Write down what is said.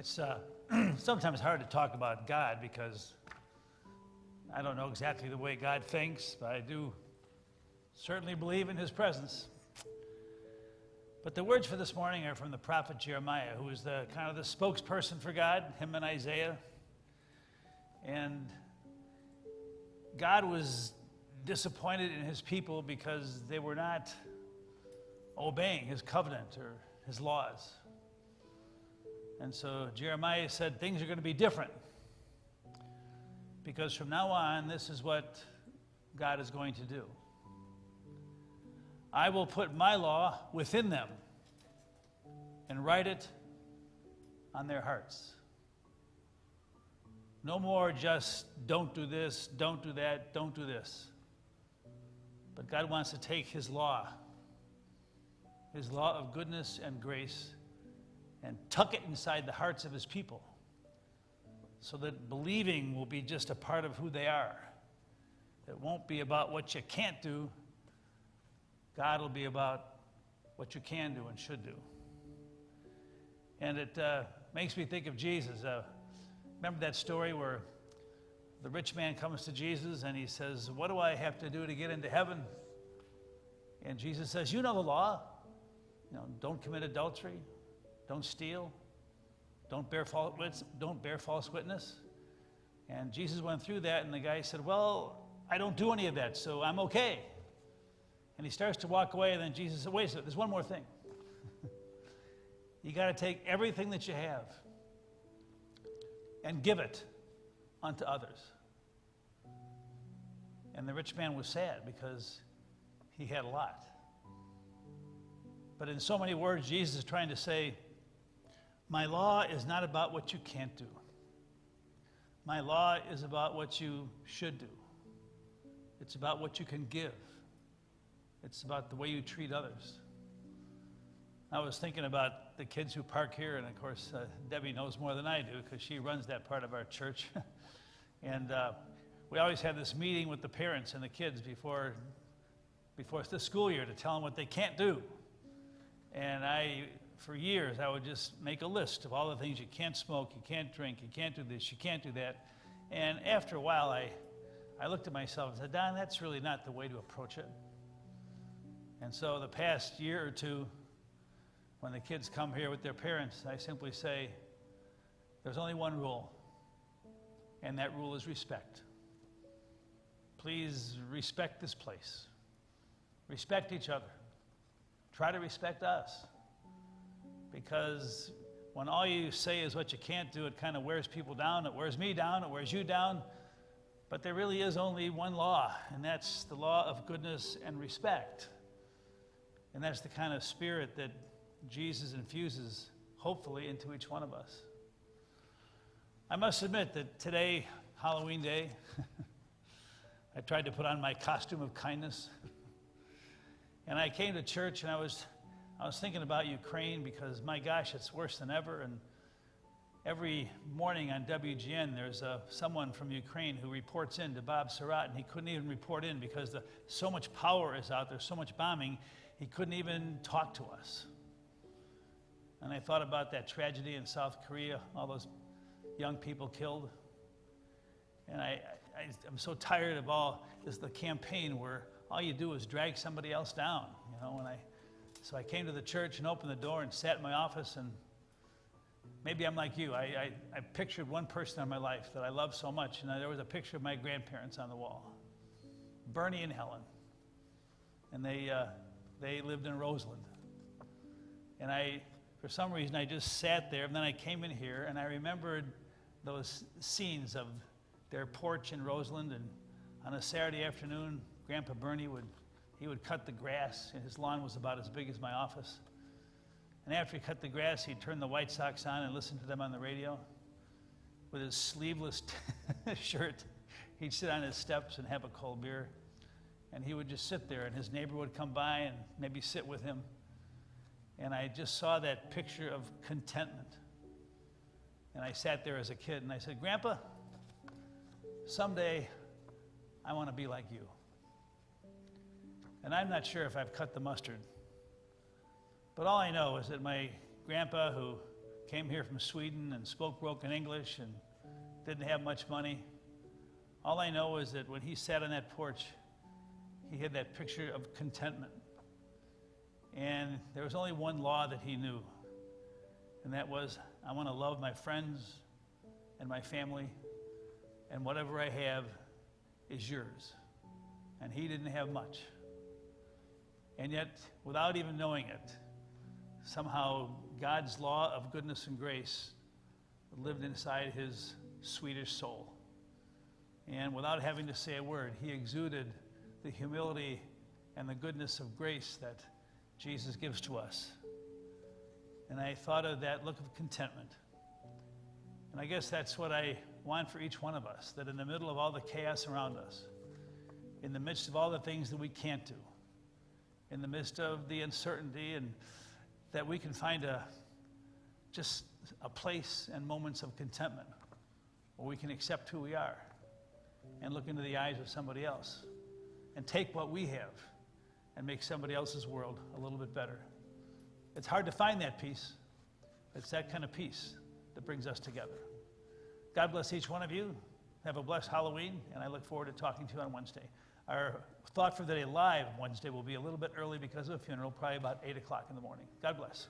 It's sometimes hard to talk about God because I don't know exactly the way God thinks, but I do certainly believe in his presence. But the words for this morning are from the prophet Jeremiah, who is the kind of the spokesperson for God, him and Isaiah. And God was disappointed in his people because they were not obeying his covenant or his laws. And so Jeremiah said things are going to be different, because from now on, this is what God is going to do. I will put my law within them and write it on their hearts. No more just don't do this, don't do that, don't do this. But God wants to take his law of goodness and grace, and tuck it inside the hearts of his people so that believing will be just a part of who they are. It won't be about what you can't do. God will be about what you can do and should do. And it makes me think of Jesus. Remember that story where the rich man comes to Jesus and he says, "What do I have to do to get into heaven?" And Jesus says, "You know the law. Don't commit adultery. Don't steal. Don't bear false witness." And Jesus went through that, and the guy said, "Well, I don't do any of that, so I'm okay." And he starts to walk away, and then Jesus said, "Wait a second, there's one more thing. You got to take everything that you have and give it unto others." And the rich man was sad because he had a lot. But in so many words, Jesus is trying to say, my law is not about what you can't do. My law is about what you should do. It's about what you can give. It's about the way you treat others. I was thinking about the kids who park here, and of course, Debbie knows more than I do because she runs that part of our church. And we always have this meeting with the parents and the kids before the school year to tell them what they can't do. And for years, I would just make a list of all the things you can't smoke, you can't drink, you can't do this, you can't do that. And after a while, I looked at myself and said, Don, that's really not the way to approach it. And so the past year or two, when the kids come here with their parents, I simply say, there's only one rule, and that rule is respect. Please respect this place. Respect each other. Try to respect us. Because when all you say is what you can't do, it kind of wears people down. It wears me down. It wears you down. But there really is only one law, and that's the law of goodness and respect. And that's the kind of spirit that Jesus infuses, hopefully, into each one of us. I must admit that today, Halloween Day, I tried to put on my costume of kindness. And I came to church, and I was thinking about Ukraine because, my gosh, it's worse than ever. And every morning on WGN, there's someone from Ukraine who reports in to Bob Surratt, and he couldn't even report in because so much power is out there, so much bombing, he couldn't even talk to us. And I thought about that tragedy in South Korea, all those young people killed. And I'm so tired of the campaign where all you do is drag somebody else down, So I came to the church and opened the door and sat in my office, and maybe I'm like you. I pictured one person in my life that I love so much, and there was a picture of my grandparents on the wall, Bernie and Helen. And they lived in Roseland. And for some reason, I just sat there, and then I came in here, and I remembered those scenes of their porch in Roseland, and on a Saturday afternoon, Grandpa Bernie would cut the grass, and his lawn was about as big as my office. And after he cut the grass, he'd turn the White Sox on and listen to them on the radio. With his sleeveless shirt, he'd sit on his steps and have a cold beer. And he would just sit there, and his neighbor would come by and maybe sit with him. And I just saw that picture of contentment. And I sat there as a kid, and I said, Grandpa, someday I want to be like you. And I'm not sure if I've cut the mustard. But all I know is that my grandpa, who came here from Sweden and spoke broken English and didn't have much money. All I know is that when he sat on that porch, he had that picture of contentment. And there was only one law that he knew, and that was, I want to love my friends and my family, and whatever I have is yours. And he didn't have much. And yet, without even knowing it, somehow God's law of goodness and grace lived inside his Swedish soul. And without having to say a word, he exuded the humility and the goodness of grace that Jesus gives to us. And I thought of that look of contentment. And I guess that's what I want for each one of us, that in the middle of all the chaos around us, in the midst of all the things that we can't do, in the midst of the uncertainty, and that we can find just a place and moments of contentment where we can accept who we are and look into the eyes of somebody else and take what we have and make somebody else's world a little bit better. It's hard to find that peace. It's that kind of peace that brings us together. God bless each one of you. Have a blessed Halloween, and I look forward to talking to you on Wednesday. Our Thought for the Day Live Wednesday will be a little bit early because of a funeral, probably about 8 o'clock in the morning. God bless.